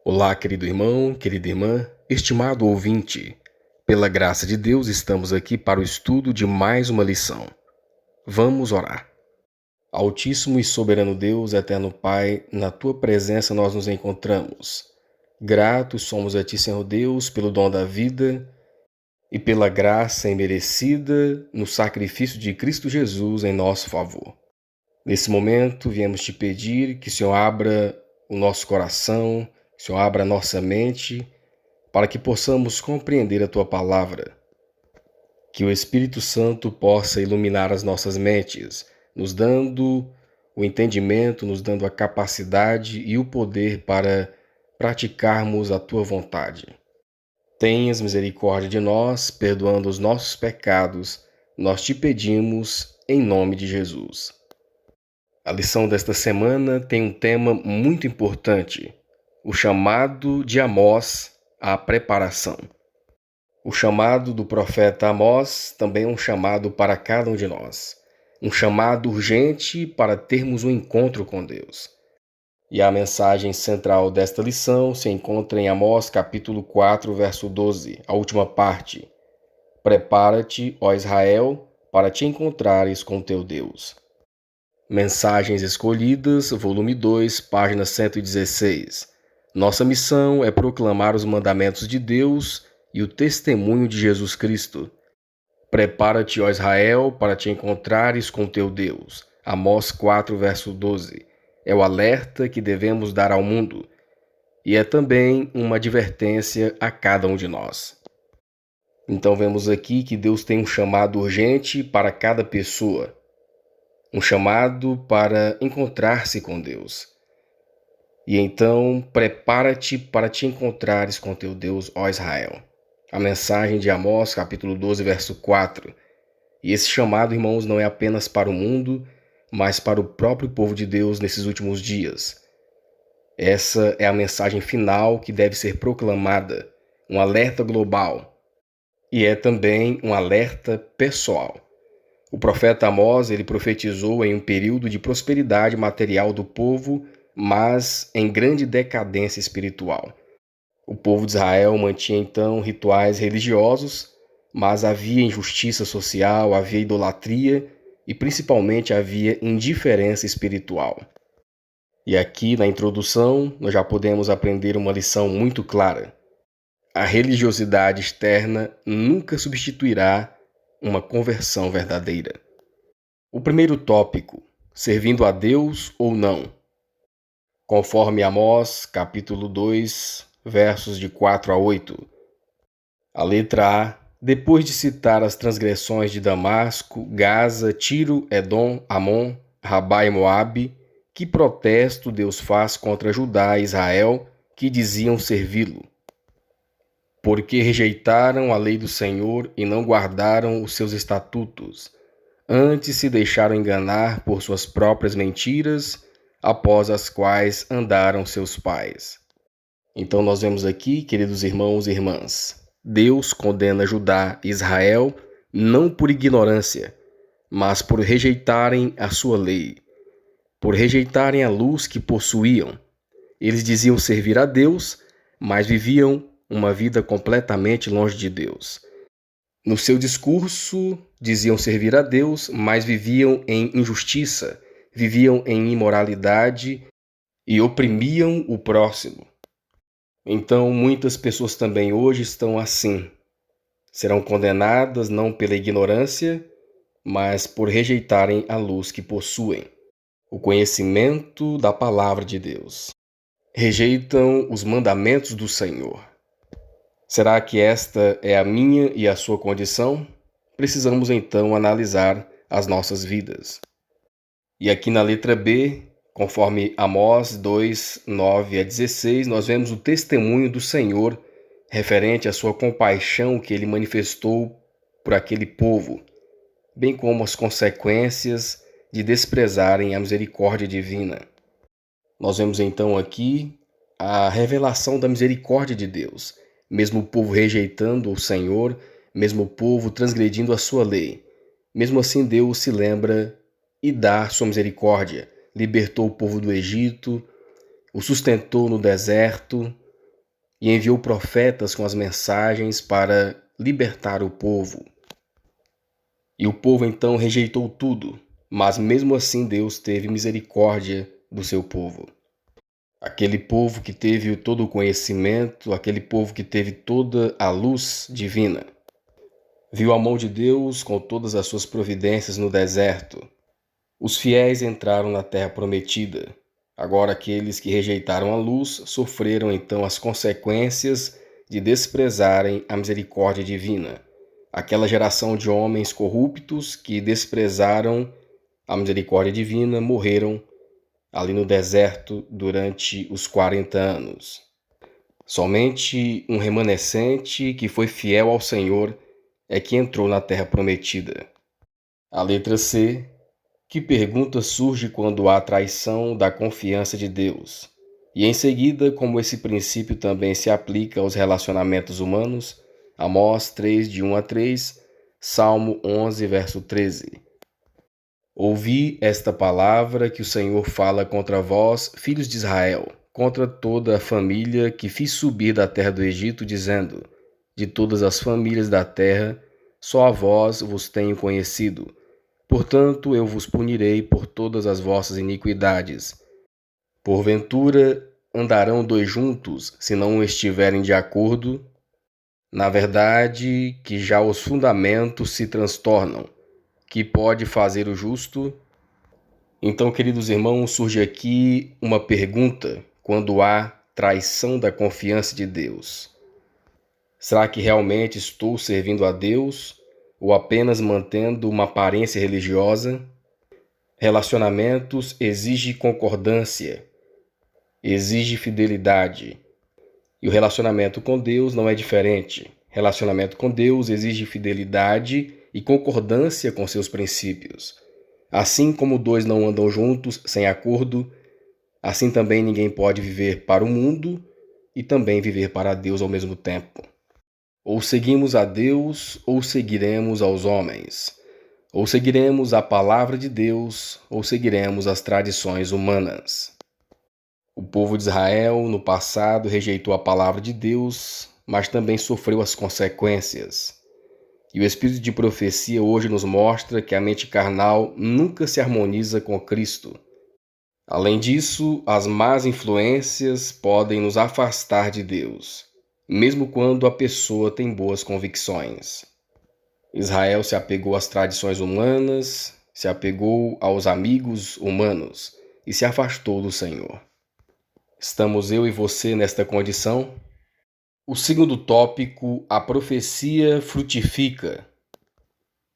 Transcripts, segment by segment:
Olá, querido irmão, querida irmã, estimado ouvinte. Pela graça de Deus, estamos aqui para o estudo de mais uma lição. Vamos orar. Altíssimo e soberano Deus, eterno Pai, na Tua presença nós nos encontramos. Gratos somos a Ti, Senhor Deus, pelo dom da vida e pela graça imerecida no sacrifício de Cristo Jesus em nosso favor. Nesse momento, viemos te pedir que o Senhor abra o nosso coração, que o Senhor abra a nossa mente, para que possamos compreender a Tua palavra. Que o Espírito Santo possa iluminar as nossas mentes, nos dando o entendimento, nos dando a capacidade e o poder para praticarmos a Tua vontade. Tenhas misericórdia de nós, perdoando os nossos pecados, nós te pedimos em nome de Jesus. A lição desta semana tem um tema muito importante, o chamado de Amós à preparação. O chamado do profeta Amós também é um chamado para cada um de nós, um chamado urgente para termos um encontro com Deus. E a mensagem central desta lição se encontra em Amós capítulo 4, verso 12, a última parte. Prepara-te, ó Israel, para te encontrares com teu Deus. Mensagens Escolhidas, volume 2, página 116. Nossa missão é proclamar os mandamentos de Deus e o testemunho de Jesus Cristo. Prepara-te, ó Israel, para te encontrares com teu Deus. Amós 4, verso 12. É o alerta que devemos dar ao mundo e é também uma advertência a cada um de nós. Então vemos aqui que Deus tem um chamado urgente para cada pessoa. Um chamado para encontrar-se com Deus. E então, prepara-te para te encontrares com teu Deus, ó Israel. A mensagem de Amós, capítulo 12, verso 4. E esse chamado, irmãos, não é apenas para o mundo, mas para o próprio povo de Deus nesses últimos dias. Essa é a mensagem final que deve ser proclamada, um alerta global. E é também um alerta pessoal. O profeta Amós, ele profetizou em um período de prosperidade material do povo, mas em grande decadência espiritual. O povo de Israel mantinha então rituais religiosos, mas havia injustiça social, havia idolatria e principalmente havia indiferença espiritual. E aqui na introdução nós já podemos aprender uma lição muito clara. A religiosidade externa nunca substituirá uma conversão verdadeira. O primeiro tópico, servindo a Deus ou não. Conforme Amós, capítulo 2, versos de 4 a 8. A letra A, depois de citar as transgressões de Damasco, Gaza, Tiro, Edom, Amon, Rabá e Moabe, que protesto Deus faz contra Judá e Israel, que diziam servi-lo? Porque rejeitaram a lei do Senhor e não guardaram os seus estatutos. Antes se deixaram enganar por suas próprias mentiras, após as quais andaram seus pais. Então nós vemos aqui, queridos irmãos e irmãs, Deus condena Judá e Israel não por ignorância, mas por rejeitarem a sua lei, por rejeitarem a luz que possuíam. Eles diziam servir a Deus, mas viviam uma vida completamente longe de Deus. No seu discurso, diziam servir a Deus, mas viviam em injustiça, viviam em imoralidade e oprimiam o próximo. Então, muitas pessoas também hoje estão assim. Serão condenadas não pela ignorância, mas por rejeitarem a luz que possuem, o conhecimento da palavra de Deus. Rejeitam os mandamentos do Senhor. Será que esta é a minha e a sua condição? Precisamos então analisar as nossas vidas. E aqui na letra B, conforme Amós 2, 9 a 16, nós vemos o testemunho do Senhor referente à sua compaixão que ele manifestou por aquele povo, bem como as consequências de desprezarem a misericórdia divina. Nós vemos então aqui a revelação da misericórdia de Deus. Mesmo o povo rejeitando o Senhor, mesmo o povo transgredindo a sua lei, mesmo assim Deus se lembra e dá sua misericórdia. Libertou o povo do Egito, o sustentou no deserto, e enviou profetas com as mensagens para libertar o povo. E o povo então rejeitou tudo, mas mesmo assim Deus teve misericórdia do seu povo. Aquele povo que teve todo o conhecimento, aquele povo que teve toda a luz divina, viu a mão de Deus com todas as suas providências no deserto. Os fiéis entraram na terra prometida. Agora aqueles que rejeitaram a luz sofreram então as consequências de desprezarem a misericórdia divina. Aquela geração de homens corruptos que desprezaram a misericórdia divina morreram ali no deserto durante os 40 anos. Somente um remanescente que foi fiel ao Senhor é que entrou na terra prometida. A letra C. Que pergunta surge quando há traição da confiança de Deus? E em seguida, como esse princípio também se aplica aos relacionamentos humanos, Amós 3, de 1 a 3, Salmo 11, verso 13. Ouvi esta palavra que o Senhor fala contra vós, filhos de Israel, contra toda a família que fiz subir da terra do Egito, dizendo: de todas as famílias da terra, só a vós vos tenho conhecido. Portanto, eu vos punirei por todas as vossas iniquidades. Porventura, andarão dois juntos, se não estiverem de acordo? Na verdade, que já os fundamentos se transtornam. Que pode fazer o justo? Então, queridos irmãos, surge aqui uma pergunta quando há traição da confiança de Deus. Será que realmente estou servindo a Deus ou apenas mantendo uma aparência religiosa? Relacionamentos exige concordância, exige fidelidade. E o relacionamento com Deus não é diferente. Relacionamento com Deus exige fidelidade e concordância com seus princípios. Assim como dois não andam juntos sem acordo, assim também ninguém pode viver para o mundo e também viver para Deus ao mesmo tempo. Ou seguimos a Deus, ou seguiremos aos homens. Ou seguiremos a palavra de Deus, ou seguiremos as tradições humanas. O povo de Israel, no passado, rejeitou a palavra de Deus, mas também sofreu as consequências. E o espírito de profecia hoje nos mostra que a mente carnal nunca se harmoniza com Cristo. Além disso, as más influências podem nos afastar de Deus, mesmo quando a pessoa tem boas convicções. Israel se apegou às tradições humanas, se apegou aos amigos humanos e se afastou do Senhor. Estamos eu e você nesta condição? O segundo tópico, a profecia frutifica.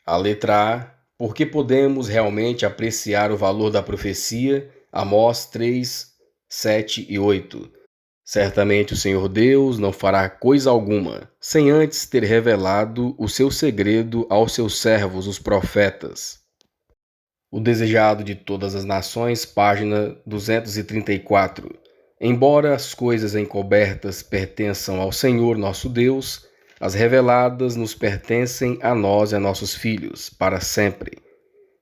A letra A, porque podemos realmente apreciar o valor da profecia, Amós 3, 7 e 8. Certamente o Senhor Deus não fará coisa alguma, sem antes ter revelado o seu segredo aos seus servos, os profetas. O desejado de todas as nações, página 234. Embora as coisas encobertas pertençam ao Senhor nosso Deus, as reveladas nos pertencem a nós e a nossos filhos, para sempre.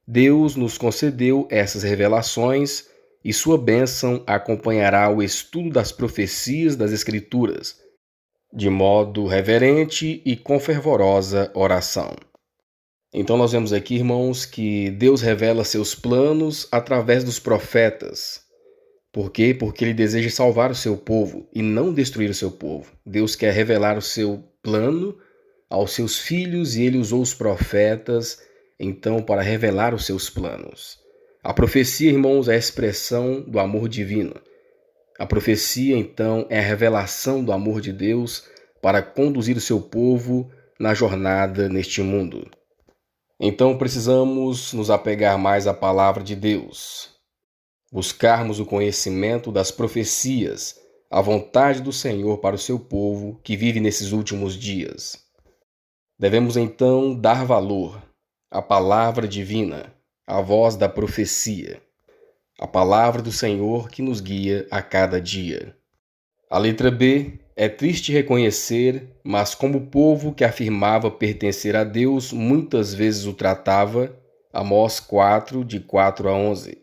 Deus nos concedeu essas revelações e sua bênção acompanhará o estudo das profecias das Escrituras, de modo reverente e com fervorosa oração. Então nós vemos aqui, irmãos, que Deus revela seus planos através dos profetas. Por quê? Porque ele deseja salvar o seu povo e não destruir o seu povo. Deus quer revelar o seu plano aos seus filhos e ele usou os profetas, então, para revelar os seus planos. A profecia, irmãos, é a expressão do amor divino. A profecia, então, é a revelação do amor de Deus para conduzir o seu povo na jornada neste mundo. Então, precisamos nos apegar mais à palavra de Deus. Buscarmos o conhecimento das profecias, a vontade do Senhor para o seu povo que vive nesses últimos dias. Devemos então dar valor à palavra divina, à voz da profecia, a palavra do Senhor que nos guia a cada dia. A letra B, é triste reconhecer, mas como o povo que afirmava pertencer a Deus muitas vezes o tratava, Amós 4, de 4 a 11.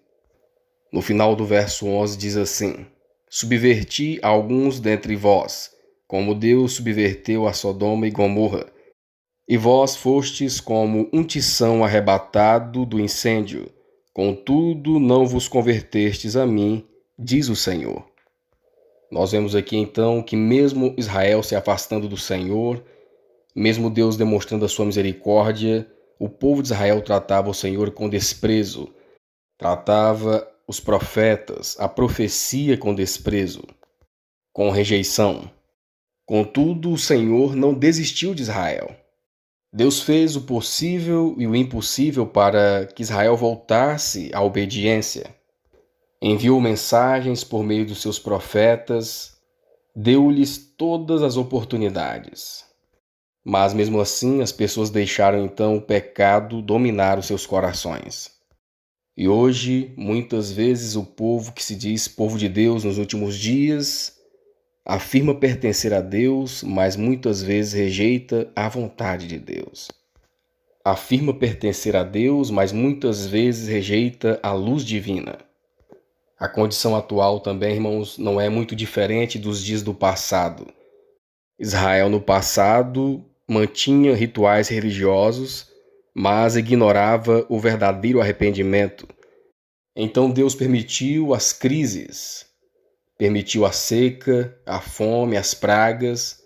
No final do verso 11 diz assim: Subverti alguns dentre vós, como Deus subverteu a Sodoma e Gomorra. E vós fostes como um tição arrebatado do incêndio. Contudo, não vos convertestes a mim, diz o Senhor. Nós vemos aqui então que mesmo Israel se afastando do Senhor, mesmo Deus demonstrando a sua misericórdia, o povo de Israel tratava o Senhor com desprezo, tratava os profetas, a profecia com desprezo, com rejeição. Contudo, o Senhor não desistiu de Israel. Deus fez o possível e o impossível para que Israel voltasse à obediência. Enviou mensagens por meio dos seus profetas, deu-lhes todas as oportunidades. Mas mesmo assim, as pessoas deixaram então o pecado dominar os seus corações. E hoje, muitas vezes, o povo que se diz povo de Deus nos últimos dias afirma pertencer a Deus, mas muitas vezes rejeita a vontade de Deus. Afirma pertencer a Deus, mas muitas vezes rejeita a luz divina. A condição atual também, irmãos, não é muito diferente dos dias do passado. Israel no passado mantinha rituais religiosos, mas ignorava o verdadeiro arrependimento. Então Deus permitiu as crises, permitiu a seca, a fome, as pragas,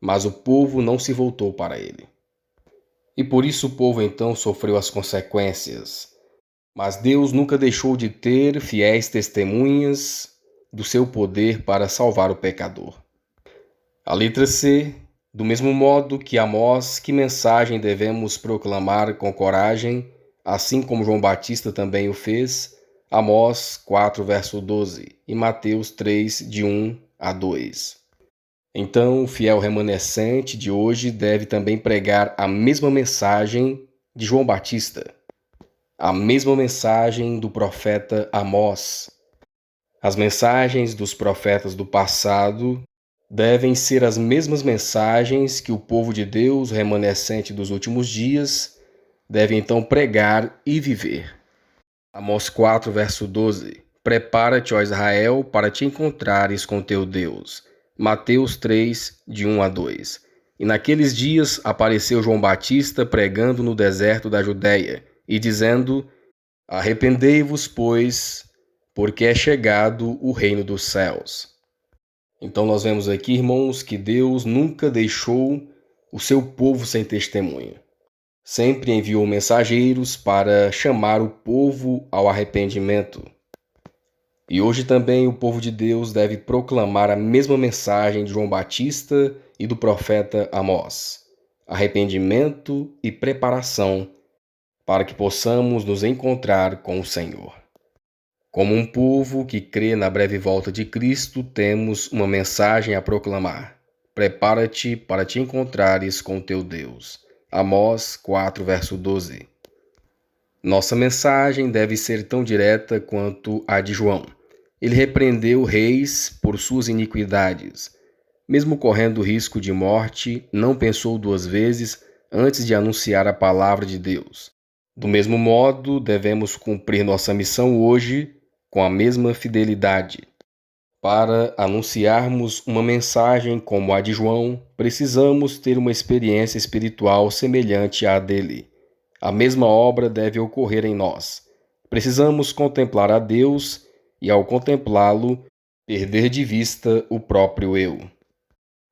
mas o povo não se voltou para ele. E por isso o povo então sofreu as consequências. Mas Deus nunca deixou de ter fiéis testemunhas do seu poder para salvar o pecador. A letra C, do mesmo modo que Amós, que mensagem devemos proclamar com coragem, assim como João Batista também o fez, Amós 4, verso 12, e Mateus 3, de 1 a 2. Então, o fiel remanescente de hoje deve também pregar a mesma mensagem de João Batista, a mesma mensagem do profeta Amós. As mensagens dos profetas do passado devem ser as mesmas mensagens que o povo de Deus, remanescente dos últimos dias, deve então pregar e viver. Amós 4, verso 12. Prepara-te, ó Israel, para te encontrares com teu Deus. Mateus 3, de 1 a 2. E naqueles dias apareceu João Batista pregando no deserto da Judéia e dizendo: Arrependei-vos, pois, porque é chegado o reino dos céus. Então nós vemos aqui, irmãos, que Deus nunca deixou o seu povo sem testemunha. Sempre enviou mensageiros para chamar o povo ao arrependimento. E hoje também o povo de Deus deve proclamar a mesma mensagem de João Batista e do profeta Amós: arrependimento e preparação para que possamos nos encontrar com o Senhor. Como um povo que crê na breve volta de Cristo, temos uma mensagem a proclamar. Prepara-te para te encontrares com teu Deus. Amós 4, verso 12. Nossa mensagem deve ser tão direta quanto a de João. Ele repreendeu reis por suas iniquidades. Mesmo correndo o risco de morte, não pensou duas vezes antes de anunciar a palavra de Deus. Do mesmo modo, devemos cumprir nossa missão hoje com a mesma fidelidade. Para anunciarmos uma mensagem como a de João, precisamos ter uma experiência espiritual semelhante à dele. A mesma obra deve ocorrer em nós. Precisamos contemplar a Deus e, ao contemplá-lo, perder de vista o próprio eu.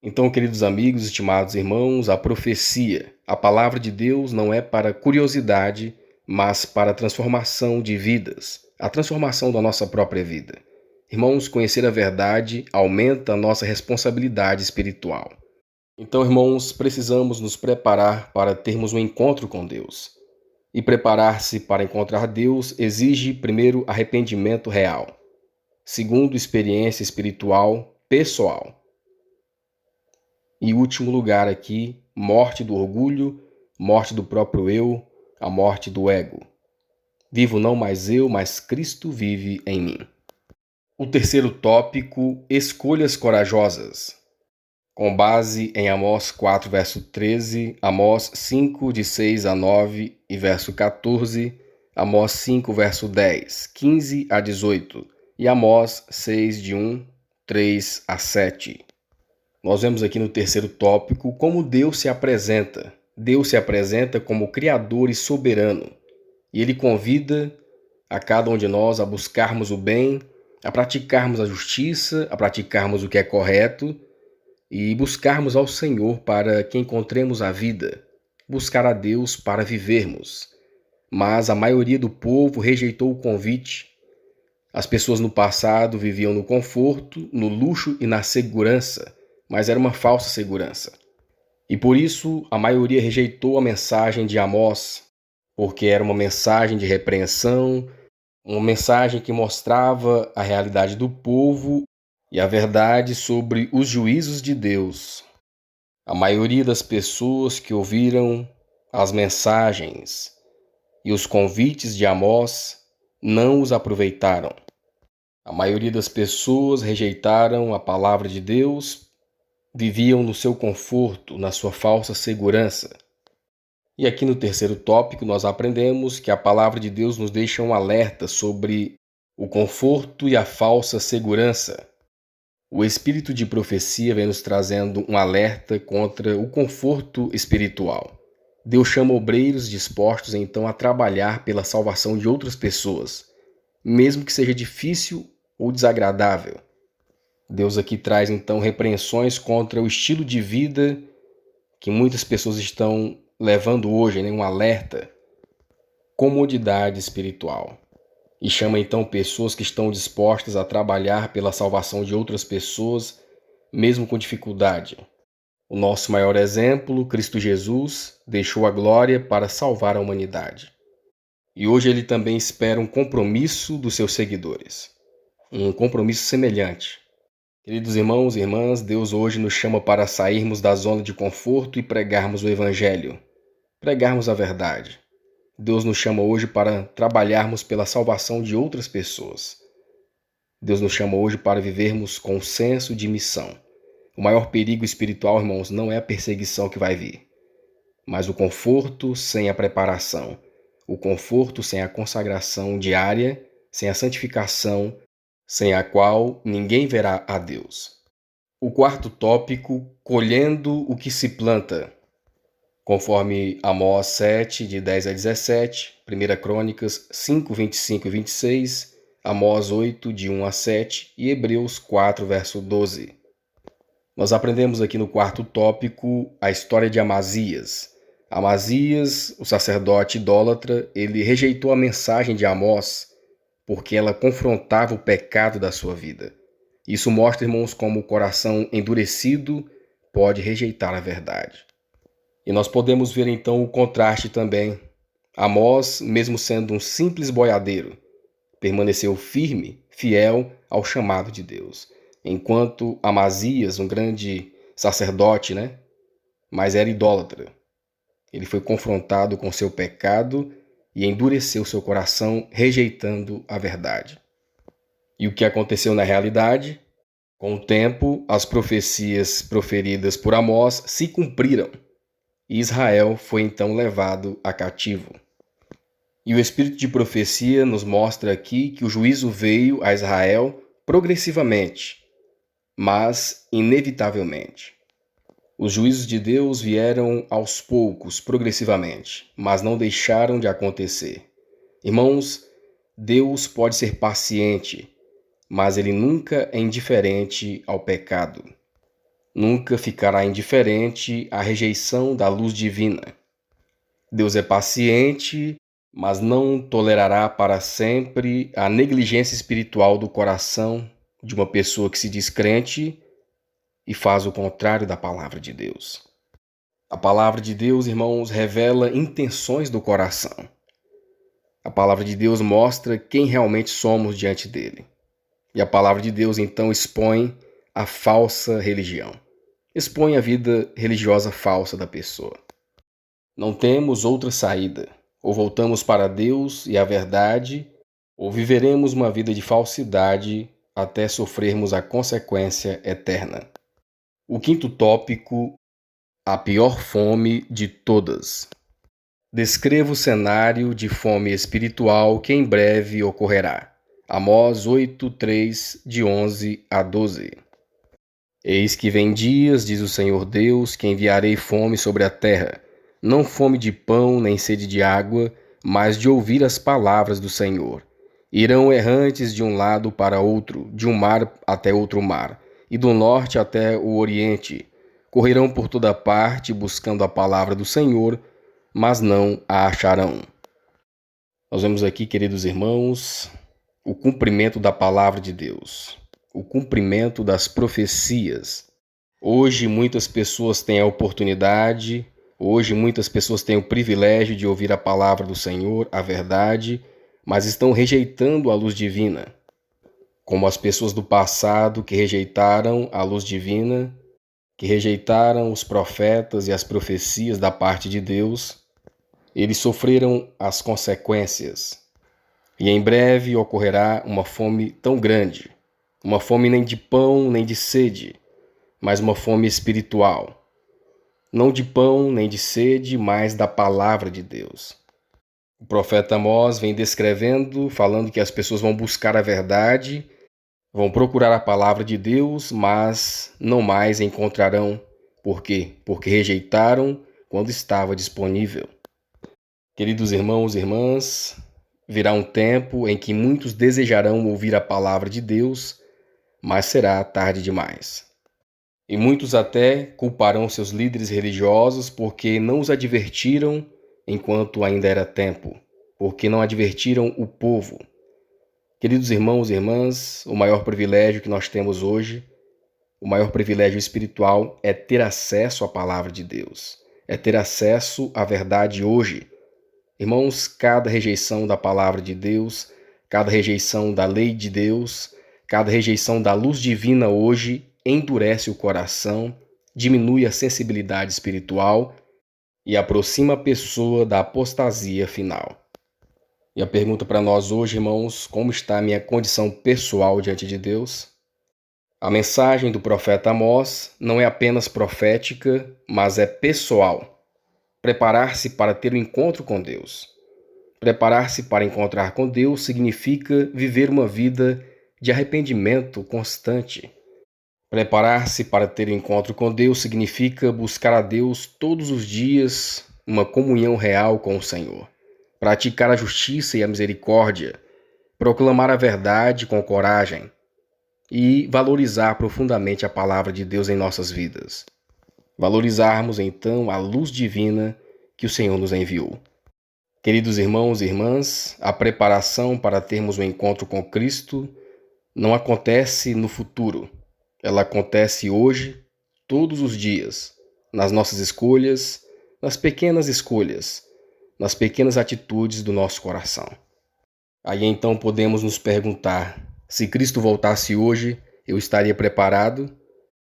Então, queridos amigos, estimados irmãos, a profecia, a palavra de Deus não é para curiosidade, mas para a transformação de vidas, a transformação da nossa própria vida. Irmãos, conhecer a verdade aumenta a nossa responsabilidade espiritual. Então, irmãos, precisamos nos preparar para termos um encontro com Deus. E preparar-se para encontrar Deus exige, primeiro, arrependimento real. Segundo, experiência espiritual pessoal. E último lugar aqui, morte do orgulho, morte do próprio eu, a morte do ego. Vivo não mais eu, mas Cristo vive em mim. O terceiro tópico, escolhas corajosas. Com base em Amós 4, verso 13, Amós 5, de 6 a 9 e verso 14, Amós 5, verso 10, 15 a 18 e Amós 6, de 1, 3 a 7. Nós vemos aqui no terceiro tópico como Deus se apresenta. Deus se apresenta como Criador e soberano. E Ele convida a cada um de nós a buscarmos o bem, a praticarmos a justiça, a praticarmos o que é correto e buscarmos ao Senhor para que encontremos a vida, buscar a Deus para vivermos. Mas a maioria do povo rejeitou o convite. As pessoas no passado viviam no conforto, no luxo e na segurança, mas era uma falsa segurança. E por isso a maioria rejeitou a mensagem de Amós, porque era uma mensagem de repreensão, uma mensagem que mostrava a realidade do povo e a verdade sobre os juízos de Deus. A maioria das pessoas que ouviram as mensagens e os convites de Amós não os aproveitaram. A maioria das pessoas rejeitaram a palavra de Deus, viviam no seu conforto, na sua falsa segurança. E aqui no terceiro tópico nós aprendemos que a palavra de Deus nos deixa um alerta sobre o conforto e a falsa segurança. O espírito de profecia vem nos trazendo um alerta contra o conforto espiritual. Deus chama obreiros dispostos então a trabalhar pela salvação de outras pessoas, mesmo que seja difícil ou desagradável. Deus aqui traz então repreensões contra o estilo de vida que muitas pessoas estão levando hoje, um alerta, comodidade espiritual. E chama então pessoas que estão dispostas a trabalhar pela salvação de outras pessoas, mesmo com dificuldade. O nosso maior exemplo, Cristo Jesus, deixou a glória para salvar a humanidade. E hoje ele também espera um compromisso dos seus seguidores. Um compromisso semelhante. Queridos irmãos e irmãs, Deus hoje nos chama para sairmos da zona de conforto e pregarmos o Evangelho, pregarmos a verdade. Deus nos chama hoje para trabalharmos pela salvação de outras pessoas. Deus nos chama hoje para vivermos com senso de missão. O maior perigo espiritual, irmãos, não é a perseguição que vai vir, mas o conforto sem a preparação, o conforto sem a consagração diária, sem a santificação, sem a qual ninguém verá a Deus. O quarto tópico, colhendo o que se planta. Conforme Amós 7, de 10 a 17, 1 Crônicas 5, 25 e 26, Amós 8, de 1 a 7 e Hebreus 4, verso 12. Nós aprendemos aqui no quarto tópico a história de Amazias. Amazias, o sacerdote idólatra, ele rejeitou a mensagem de Amós porque ela confrontava o pecado da sua vida. Isso mostra, irmãos, como o coração endurecido pode rejeitar a verdade. E nós podemos ver então o contraste também. Amós, mesmo sendo um simples boiadeiro, permaneceu firme, fiel ao chamado de Deus. Enquanto Amazias, um grande sacerdote, mas era idólatra. Ele foi confrontado com seu pecado e endureceu seu coração, rejeitando a verdade. E o que aconteceu na realidade? Com o tempo, as profecias proferidas por Amós se cumpriram, e Israel foi então levado a cativo. E o espírito de profecia nos mostra aqui que o juízo veio a Israel progressivamente, mas inevitavelmente. Os juízos de Deus vieram aos poucos, progressivamente, mas não deixaram de acontecer. Irmãos, Deus pode ser paciente, mas Ele nunca é indiferente ao pecado. Nunca ficará indiferente à rejeição da luz divina. Deus é paciente, mas não tolerará para sempre a negligência espiritual do coração de uma pessoa que se diz crente e faz o contrário da palavra de Deus. A palavra de Deus, irmãos, revela intenções do coração. A palavra de Deus mostra quem realmente somos diante dele. E a palavra de Deus, então, expõe a falsa religião. Expõe a vida religiosa falsa da pessoa. Não temos outra saída. Ou voltamos para Deus e a verdade, ou viveremos uma vida de falsidade até sofrermos a consequência eterna. O quinto tópico, a pior fome de todas. Descreva o cenário de fome espiritual que em breve ocorrerá. Amós 8, 3, de 11 a 12. Eis que vem dias, diz o Senhor Deus, que enviarei fome sobre a terra, não fome de pão nem sede de água, mas de ouvir as palavras do Senhor. Irão errantes de um lado para outro, de um mar até outro mar, e do norte até o oriente. Correrão por toda parte buscando a palavra do Senhor, mas não a acharão. Nós vemos aqui, queridos irmãos, o cumprimento da palavra de Deus, o cumprimento das profecias. Hoje muitas pessoas têm a oportunidade, hoje muitas pessoas têm o privilégio de ouvir a palavra do Senhor, a verdade, mas estão rejeitando a luz divina. Como as pessoas do passado que rejeitaram a luz divina, que rejeitaram os profetas e as profecias da parte de Deus, eles sofreram as consequências. E em breve ocorrerá uma fome tão grande, uma fome nem de pão nem de sede, mas uma fome espiritual. Não de pão nem de sede, mas da palavra de Deus. O profeta Amós vem descrevendo, falando que as pessoas vão buscar a verdade, vão procurar a palavra de Deus, mas não mais encontrarão. Por quê? Porque rejeitaram quando estava disponível. Queridos irmãos e irmãs, virá um tempo em que muitos desejarão ouvir a palavra de Deus, mas será tarde demais. E muitos até culparão seus líderes religiosos porque não os advertiram enquanto ainda era tempo, porque não advertiram o povo. Queridos irmãos e irmãs, o maior privilégio que nós temos hoje, o maior privilégio espiritual é ter acesso à palavra de Deus, é ter acesso à verdade hoje. Irmãos, cada rejeição da palavra de Deus, cada rejeição da lei de Deus, cada rejeição da luz divina hoje endurece o coração, diminui a sensibilidade espiritual e aproxima a pessoa da apostasia final. E a pergunta para nós hoje, irmãos, como está a minha condição pessoal diante de Deus? A mensagem do profeta Amós não é apenas profética, mas é pessoal. Preparar-se para ter um encontro com Deus. Preparar-se para encontrar com Deus significa viver uma vida de arrependimento constante. Preparar-se para ter um encontro com Deus significa buscar a Deus todos os dias, uma comunhão real com o Senhor. Praticar a justiça e a misericórdia, proclamar a verdade com coragem e valorizar profundamente a palavra de Deus em nossas vidas. Valorizarmos então a luz divina que o Senhor nos enviou. Queridos irmãos e irmãs, a preparação para termos um encontro com Cristo não acontece no futuro. Ela acontece hoje, todos os dias, nas nossas escolhas, nas pequenas escolhas, nas pequenas atitudes do nosso coração. Aí então podemos nos perguntar, se Cristo voltasse hoje, eu estaria preparado?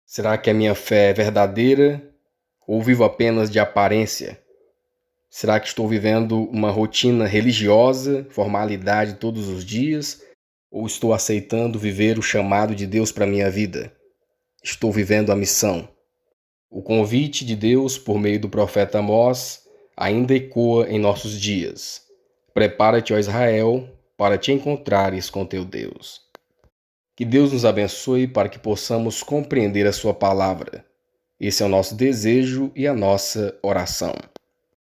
Será que a minha fé é verdadeira ou vivo apenas de aparência? Será que estou vivendo uma rotina religiosa, formalidade todos os dias? Ou estou aceitando viver o chamado de Deus para a minha vida? Estou vivendo a missão. O convite de Deus por meio do profeta Amós ainda ecoa em nossos dias. Prepara-te, ó Israel, para te encontrares com teu Deus. Que Deus nos abençoe para que possamos compreender a sua palavra. Esse é o nosso desejo e a nossa oração.